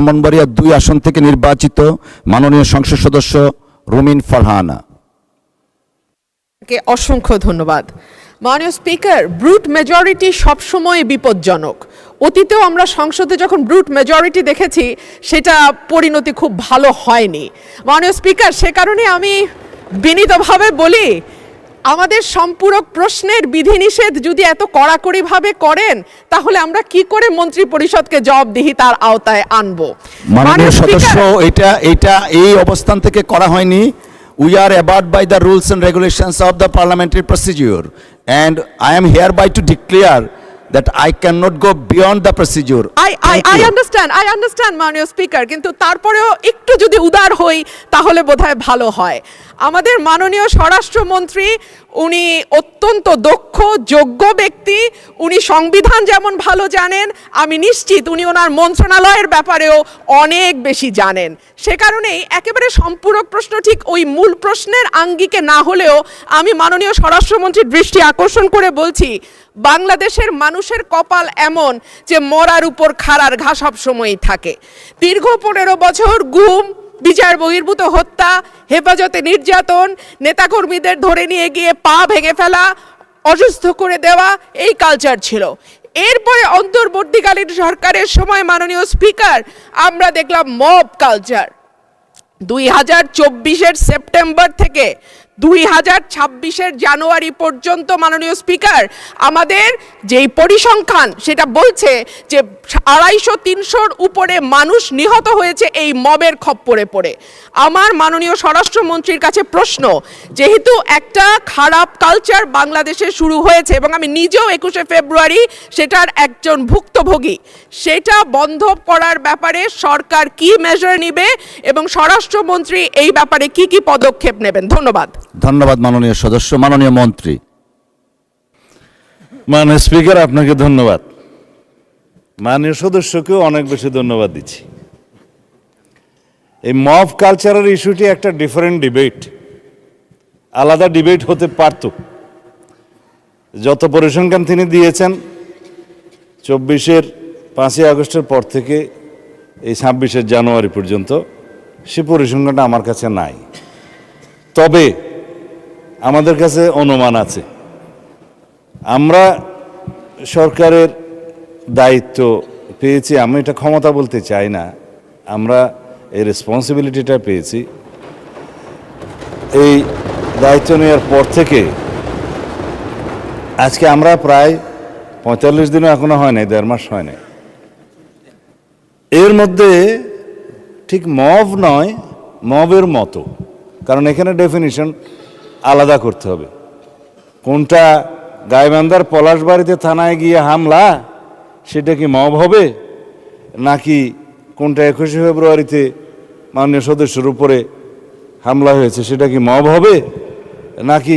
ব্রাহ্মণবাড়িয়া 2 আসন থেকে নির্বাচিত মাননীয় সংসদ সদস্য রুমিন ফারহানা। অসংখ্য ধন্যবাদ। মাননীয় স্পিকার, ব্রুট মেজরিটি সবসময় বিপজ্জনক। অতীতেও আমরা সংসদে যখন ব্রুট মেজরিটি দেখেছি সেটা পরিণতি খুব ভালো হয়নি। মাননীয় স্পিকার, সে কারণে আমি বিনীতভাবে বলি, আমাদের সম্পূরক প্রশ্নের বিধিনিষেধ যদি এত কড়াকড়িভাবে করেন তাহলে আমরা কি করে মন্ত্রী পরিষদকে জবাবদিহিতার আওতায় আনবো? মাননীয় সদস্য, এটা এই অবস্থান থেকে করা হয়নি। We are abide by the rules and regulations of the parliamentary procedure, and I am hereby to declare that I cannot go beyond the procedure. I understand মাননীয় স্পিকার, কিন্তু তারপরেও একটু যদি উদার হই তাহলে বোধহয় ভালো হয়। আমাদের মাননীয় স্বরাষ্ট্রমন্ত্রী, উনি অত্যন্ত দক্ষ যোগ্য ব্যক্তি। উনি সংবিধান যেমন ভালো জানেন, আমি নিশ্চিত উনি ওনার মন্ত্রণালয়ের ব্যাপারেও অনেক বেশি জানেন। সে কারণেই একেবারে সম্পূরক প্রশ্ন ঠিক ওই মূল প্রশ্নের আঙ্গিকে না হলেও আমি মাননীয় স্বরাষ্ট্রমন্ত্রীর দৃষ্টি আকর্ষণ করে বলছি, বাংলাদেশের মানুষের কপাল এমন যে মরার উপর খাড়ার ঘা সব সময়ই থাকে। দীর্ঘ 15 বছর গুম, বিচার বহির্ভূত হত্যা, হেফাজতে নির্যাতন, নেতাকর্মীদের ধরে নিয়ে গিয়ে পা ভেঙে ফেলা, অসুস্থ করে দেওয়া, এই কালচার ছিল। এরপরে অন্তর্বর্তীকালীন সরকারের সময় মাননীয় স্পিকার আমরা দেখলাম মব কালচার। 2024-এর সেপ্টেম্বর থেকে 2026-এর জানুয়ারি পর্যন্ত মাননীয় স্পিকার আমাদের যেই পরিসংখ্যান সেটা বলছে যে 250-300-র উপরে মানুষ নিহত হয়েছে এই মবের খপ্পরে পড়ে। আমার মাননীয় স্বরাষ্ট্রমন্ত্রীর কাছে প্রশ্ন, যেহেতু একটা খারাপ কালচার বাংলাদেশে শুরু হয়েছে এবং আমি নিজেও 21শে ফেব্রুয়ারি সেটার একজন ভুক্তভোগী, সেটা বন্ধ করার ব্যাপারে সরকার কি মেজার নেবে এবং স্বরাষ্ট্রমন্ত্রী এই ব্যাপারে কি কি পদক্ষেপ নেবেন? ধন্যবাদ। ধন্যবাদ মাননীয় সদস্য। মাননীয় মন্ত্রী। মাননীয় স্পিকার, আপনাকে ধন্যবাদ। মাননীয় সদস্যকেও অনেক বেশি ধন্যবাদ দিচ্ছি। এই মব কালচারের ইস্যুটি একটা ডিফারেন্ট ডিবেট, আলাদা ডিবেট হতে পারত। যত পরিসংখ্যান তিনি দিয়েছেন 24-এর 5ই আগস্টের পর থেকে এই 26-এর জানুয়ারি পর্যন্ত, সে পরিসংখ্যানটা আমার কাছে নাই। তবে আমাদের কাছে অনুমান আছে। আমরা সরকারের দায়িত্ব পেয়েছি, আমি এটা ক্ষমতা বলতে চাই না, আমরা এই রেসপন্সিবিলিটিটা পেয়েছি। এই দায়িত্ব নেওয়ার পর থেকে আজকে আমরা প্রায় 45 দিনও এখনো হয় নাই, 1.5 মাস হয় নাই। এর মধ্যে ঠিক মব নয়, মবের মতো, কারণ এখানে ডেফিনিশন আলাদা করতে হবে। কোনটা গাইবান্ধার পলাশবাড়িতে থানায় গিয়ে হামলা, সেটা কি মব হবে? নাকি কোনটা 21শে ফেব্রুয়ারিতে মাননীয় সদস্যের উপরে হামলা হয়েছে সেটা কি মব হবে? নাকি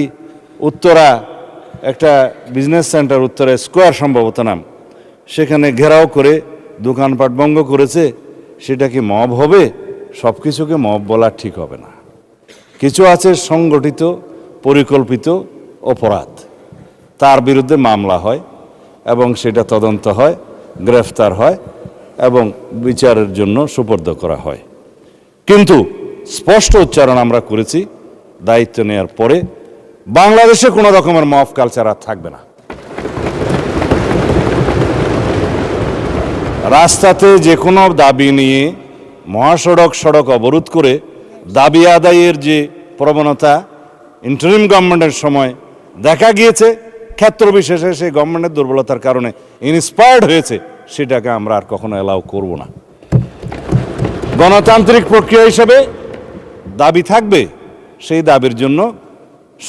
উত্তরা একটা বিজনেস সেন্টার, উত্তরা স্কোয়ার সম্ভবত নাম, সেখানে ঘেরাও করে দোকানপাট ভঙ্গ করেছে, সেটা কি মব হবে? সব কিছুকে মব বলা ঠিক হবে না। কিছু আছে সংগঠিত পরিকল্পিত অপরাধ, তার বিরুদ্ধে মামলা হয় এবং সেটা তদন্ত হয়, গ্রেফতার হয় এবং বিচারের জন্য সুপর্দ করা হয়। কিন্তু স্পষ্ট উচ্চারণ আমরা করেছি দায়িত্ব নেওয়ার পরে, বাংলাদেশে কোনো রকমের মব কালচার আর থাকবে না। রাস্তাতে যে কোনো দাবি নিয়ে মহাসড়ক সড়ক অবরোধ করে দাবি আদায়ের যে প্রবণতা ইন্টারিম গভর্নমেন্টের সময় দেখা গিয়েছে, ক্ষেত্র বিশেষে সেই গভর্নমেন্টের দুর্বলতার কারণে ইন্সপায়ার্ড হয়েছে, সেটাকে আমরা আর কখনো অ্যালাউ করব না। গণতান্ত্রিক প্রক্রিয়া হিসেবে দাবি থাকবে, সেই দাবির জন্য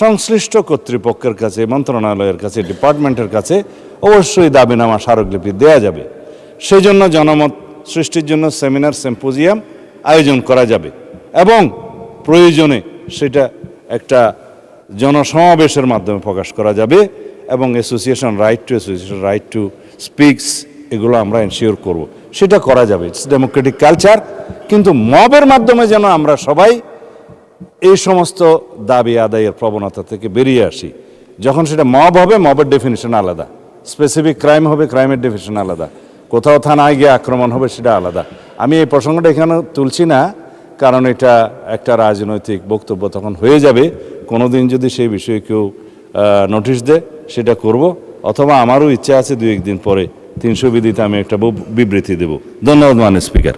সংশ্লিষ্ট কর্তৃপক্ষের কাছে, মন্ত্রণালয়ের কাছে, ডিপার্টমেন্টের কাছে অবশ্যই দাবিনামা স্মারকলিপি দেয়া যাবে। সেই জন্য জনমত সৃষ্টির জন্য সেমিনার, সিম্পোজিয়াম আয়োজন করা যাবে এবং প্রয়োজনে সেটা একটা জনসমাবেশের মাধ্যমে প্রকাশ করা যাবে এবং অ্যাসোসিয়েশন রাইট টু স্পিকস, এগুলো আমরা এনশিওর করব, সেটা করা যাবে। It's Democratic culture. কিন্তু মবের মাধ্যমে যেন আমরা সবাই এই সমস্ত দাবি আদায়ের প্রবণতা থেকে বেরিয়ে আসি। যখন সেটা মব হবে, মবের ডেফিনিশন আলাদা, স্পেসিফিক ক্রাইম হবে, ক্রাইমের ডেফিনিশন আলাদা। কোথাও থানায় গিয়ে আক্রমণ হবে সেটা আলাদা। আমি এই প্রসঙ্গটা এখানে তুলছি না, কারণ এটা একটা রাজনৈতিক বক্তব্য তখন হয়ে যাবে। কোনোদিন যদি সেই বিষয়ে কেউ নোটিশ দেয় সেটা করব, অথবা আমারও ইচ্ছা আছে 2-1 দিন পরে 300 বিধিতে আমি একটা বিবৃতি দেব। ধন্যবাদ মাননীয় স্পিকার।